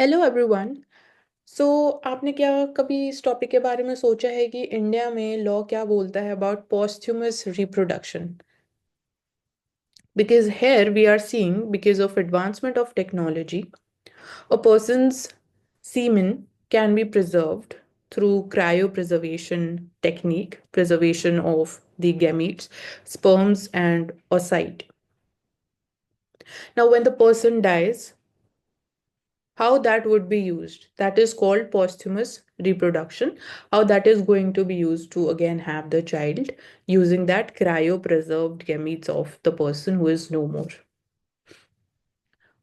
Hello everyone. सो आपने क्या कभी इस टॉपिक के बारे में सोचा है कि इंडिया में लॉ क्या बोलता है about posthumous reproduction? Because here we are seeing, because of advancement of technology, a person's semen can be preserved through cryopreservation technique, preservation of the gametes, sperms and oocyte. Now when the person dies, how that would be used, that is called posthumous reproduction. How that is going to be used to again have the child using that cryopreserved gametes of the person who is no more.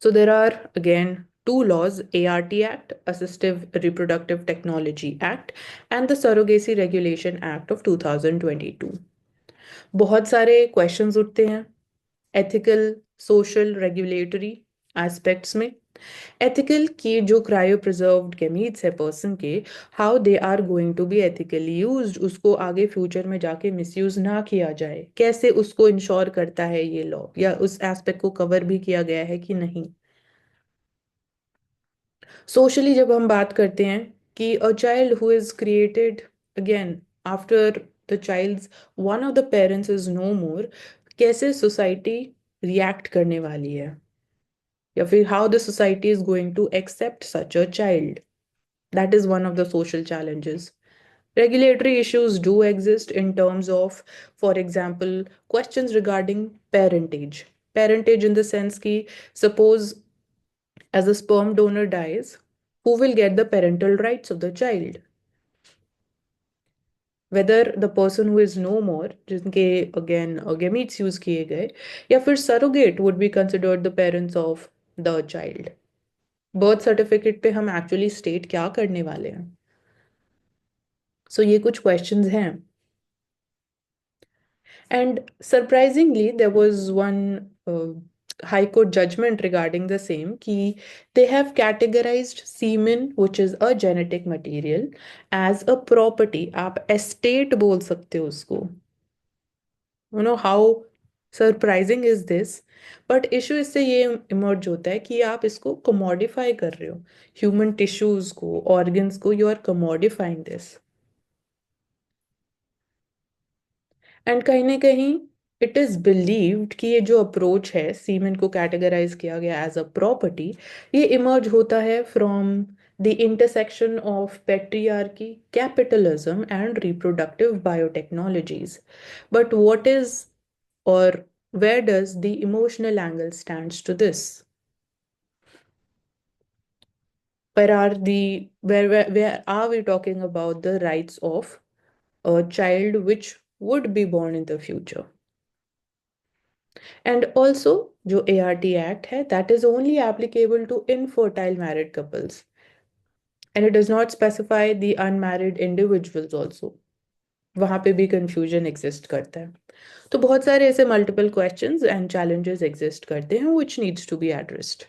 So there are again two laws: ART Act, Assistive Reproductive Technology Act, and the Surrogacy Regulation Act of 2022. बहुत सारे questions उठते हैं ethical, social, regulatory aspects में। Ethical की जो cryopreserved gametes है person के, how they are going to be ethically used, उसको आगे फ्यूचर में जाके मिसयूज ना किया जाए, कैसे उसको इंश्योर करता है ये लॉ, या उस एस्पेक्ट को कवर भी किया गया है कि नहीं। सोशली जब हम बात करते हैं कि a child who is created again after the child's one of the parents is no more, कैसे सोसाइटी रिएक्ट करने वाली है, या फिर how the society is going to accept such a child. That is one of the social challenges. Regulatory issues do exist in terms of, for example, questions regarding parentage. Parentage in the sense ki, suppose as a sperm donor dies, who will get the parental rights of the child? Whether the person who is no more, जिनके again gametes use किए गए, या फिर surrogate would be considered the parents of the child. Birth certificate पे हम actually state क्या करने वाले हैं? सो ये कुछ क्वेश्चंस हैं। And surprisingly there was one high court judgement regarding the same कि they have categorized semen which is a genetic material as a property. आप एस्टेट बोल सकते हो उसको। You know how surprising is this? But issue इससे ये emerge होता है कि आप इसको कमोडिफाई कर रहे हो, ह्यूमन टिश्यूज को, ऑर्गन्स को, यू आर कमोडिफाइंग दिस। एंड कहीं ना कहीं इट इज बिलीव्ड कि ये जो अप्रोच है, सीमेन को कैटेगराइज किया गया एज अ प्रॉपर्टी, ये इमर्ज होता है from the intersection of patriarchy, capitalism and reproductive biotechnologies. But what is, or where does the emotional angle stands to this? Where are we talking about the rights of a child which would be born in the future? And also जो ART Act है, that is only applicable to infertile married couples, and it does not specify the unmarried individuals also. वहां पे भी confusion exist करता है। तो बहुत सारे ऐसे multiple questions and challenges exist करते हैं which needs to be addressed.